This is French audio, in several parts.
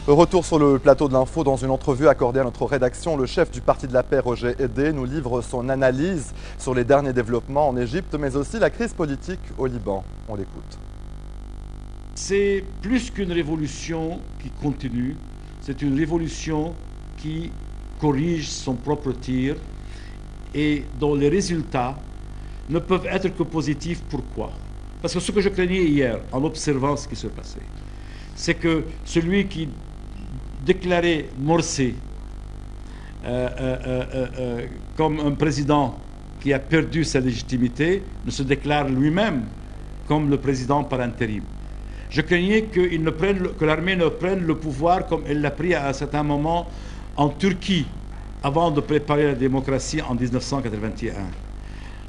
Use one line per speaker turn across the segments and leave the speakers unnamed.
Retour sur le plateau de l'info. Dans une entrevue accordée à notre rédaction, le chef du Parti de la paix, Roger Hédé, nous livre son analyse sur les derniers développements en Égypte, mais aussi la crise politique au Liban. On l'écoute.
C'est plus qu'une révolution qui continue, c'est une révolution qui corrige son propre tir et dont les résultats ne peuvent être que positifs. Pourquoi? Parce que ce que je craignais hier en observant ce qui se passait, c'est que celui qui déclarait Morsi comme un président qui a perdu sa légitimité ne se déclare lui-même comme le président par intérim. Je craignais que l'armée ne prenne le pouvoir comme elle l'a pris à un certain moment en Turquie avant de préparer la démocratie en 1981.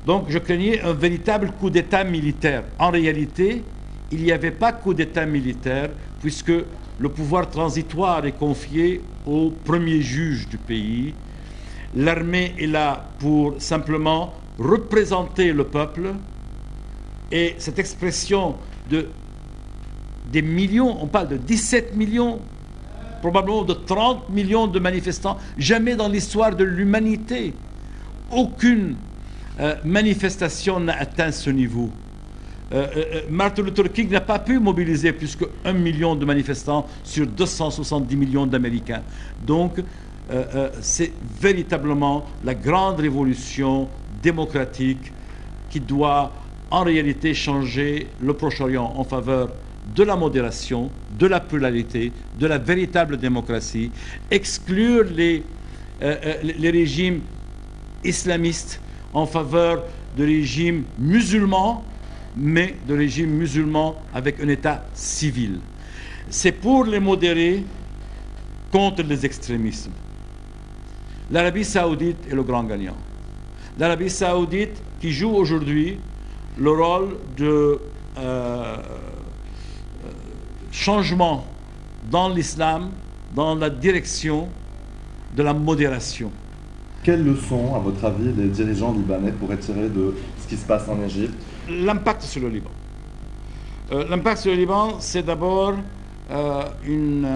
Donc je craignais un véritable coup d'État militaire. En réalité, il n'y avait pas coup d'État militaire puisque le pouvoir transitoire est confié au premier juge du pays. L'armée est là pour simplement représenter le peuple. Et cette expression des millions, on parle de 17 millions, probablement de 30 millions de manifestants. Jamais dans l'histoire de l'humanité, aucune manifestation n'a atteint ce niveau. Martin Luther King n'a pas pu mobiliser plus que 1 million de manifestants sur 270 millions d'Américains. Donc, c'est véritablement la grande révolution démocratique qui doit en réalité changer le Proche-Orient en faveur de la modération, de la pluralité, de la véritable démocratie, exclure les régimes islamistes en faveur de régimes musulmans, mais de régimes musulmans avec un État civil. C'est pour les modérés contre les extrémismes. L'Arabie saoudite est le grand gagnant. L'Arabie saoudite qui joue aujourd'hui le rôle de changement dans l'islam, dans la direction de la modération.
Quelles leçons, à votre avis, les dirigeants libanais pourraient tirer de ce qui se passe en Égypte?
L'impact sur le Liban. L'impact sur le Liban, c'est d'abord un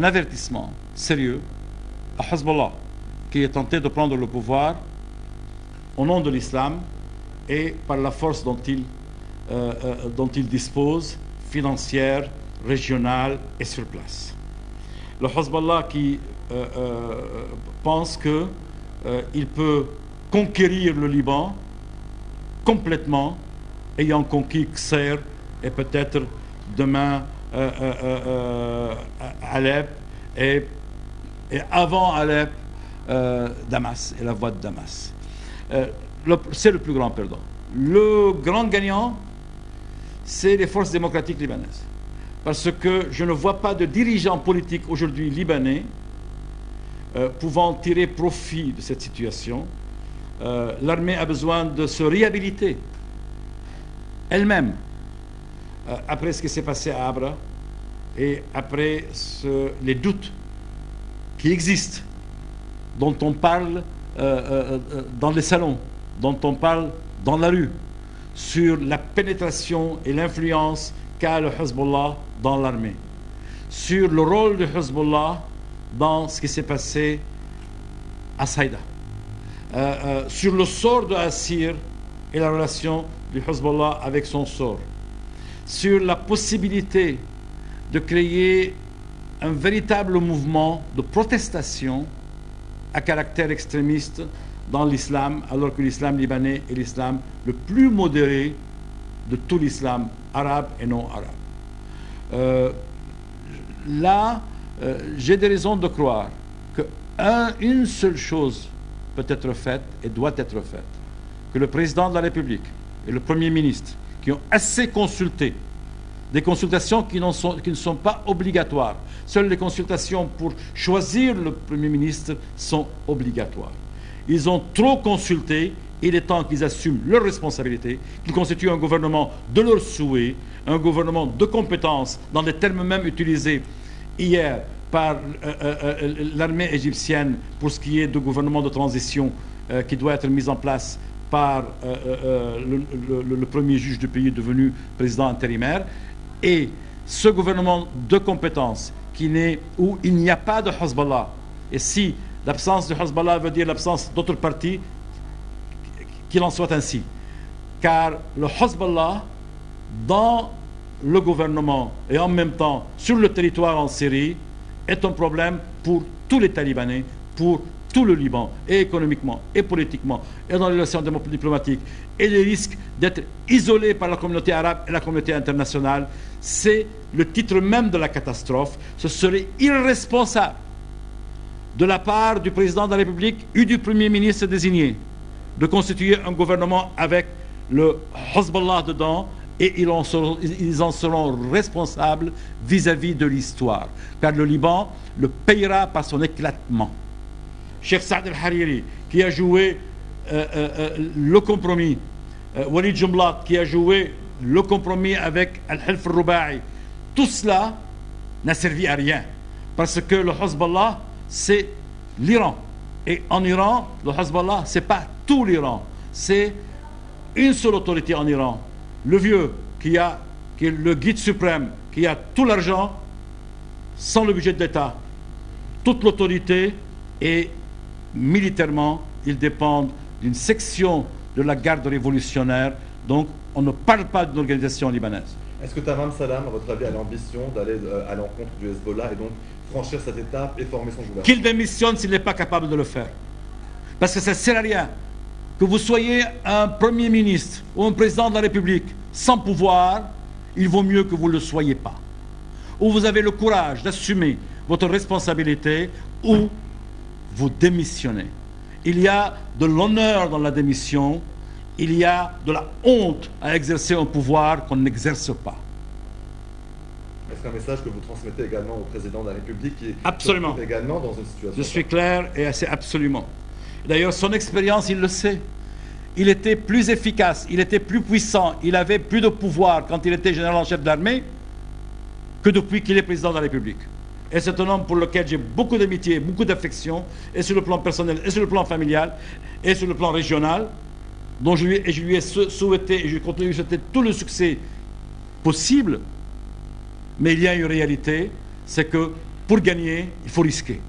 avertissement sérieux à Hezbollah, qui est tenté de prendre le pouvoir au nom de l'islam et par la force dont il dispose, financière, régionale et sur place. Le Hezbollah qui pense qu'il peut conquérir le Liban complètement, ayant conquis Qusayr et peut-être demain Alep et avant Alep Damas et la voie de Damas. C'est le plus grand perdant. Le grand gagnant, c'est les forces démocratiques libanaises. Parce que je ne vois pas de dirigeants politiques aujourd'hui libanais pouvant tirer profit de cette situation. L'armée a besoin de se réhabiliter elle-même après ce qui s'est passé à Abra et après les doutes qui existent, dont on parle dans les salons, dont on parle dans la rue, sur la pénétration et l'influence qu'a le Hezbollah dans l'armée, sur le rôle du Hezbollah dans ce qui s'est passé à Saïda, sur le sort de Assir et la relation du Hezbollah avec son sort, sur la possibilité de créer un véritable mouvement de protestation à caractère extrémiste dans l'islam, alors que l'islam libanais est l'islam le plus modéré de tout l'islam arabe et non arabe. J'ai des raisons de croire qu'une seule chose peut être faite et doit être faite, que le président de la République et le Premier ministre, qui ont assez consulté, des consultations qui ne sont pas obligatoires. Seules les consultations pour choisir le Premier ministre sont obligatoires. Ils ont trop consulté. Il est temps qu'ils assument leurs responsabilités, qu'ils constituent un gouvernement de leur souhait, un gouvernement de compétences, dans les termes même utilisés hier par l'armée égyptienne pour ce qui est du gouvernement de transition qui doit être mis en place par le premier juge du pays devenu président intérimaire. Et ce gouvernement de compétence où il n'y a pas de Hezbollah, et si l'absence de Hezbollah veut dire l'absence d'autres partis, qu'il en soit ainsi. Car le Hezbollah, dans le gouvernement et en même temps sur le territoire en Syrie, est un problème pour tous les Talibanais, pour tout le Liban, et économiquement, et politiquement, et dans les relations diplomatiques, et les risques d'être isolés par la communauté arabe et la communauté internationale, c'est le titre même de la catastrophe. Ce serait irresponsable de la part du président de la République et du Premier ministre désigné de constituer un gouvernement avec le Hezbollah dedans, et ils en seront responsables vis-à-vis de l'histoire. Car le Liban le payera par son éclatement. Cheikh Saad al-Hariri, qui a joué le compromis, Walid Jumblat, qui a joué le compromis avec Al-Hilf al-Ruba'i, tout cela n'a servi à rien. Parce que le Hezbollah, c'est l'Iran. Et en Iran, le Hezbollah, ce n'est pas tout l'Iran. C'est une seule autorité en Iran. Le vieux, qui est le guide suprême, qui a tout l'argent, sans le budget de l'État, toute l'autorité, et militairement, ils dépendent d'une section de la garde révolutionnaire. Donc, on ne parle pas d'une organisation libanaise.
Est-ce que Tamam Salam, à votre avis, a l'ambition d'aller à l'encontre du Hezbollah et donc franchir cette étape et former son gouvernement?
Qu'il démissionne s'il n'est pas capable de le faire. Parce que ça ne sert à rien que vous soyez un Premier ministre ou un président de la République sans pouvoir. Il vaut mieux que vous ne le soyez pas. Ou vous avez le courage d'assumer votre responsabilité, ou vous démissionnez. Il y a de l'honneur dans la démission, il y a de la honte à exercer un pouvoir qu'on n'exerce pas.
Est-ce qu'un message que vous transmettez également au président de la République qui
Absolument.
se trouve également dans une situation...
Je suis clair et assez absolument. D'ailleurs, son expérience, il le sait. Il était plus efficace, il était plus puissant, il avait plus de pouvoir quand il était général en chef de l'armée que depuis qu'il est président de la République. Et c'est un homme pour lequel j'ai beaucoup d'amitié, beaucoup d'affection, et sur le plan personnel, et sur le plan familial, et sur le plan régional, dont je lui ai souhaité, et je continue de souhaiter tout le succès possible. Mais il y a une réalité, c'est que pour gagner, il faut risquer.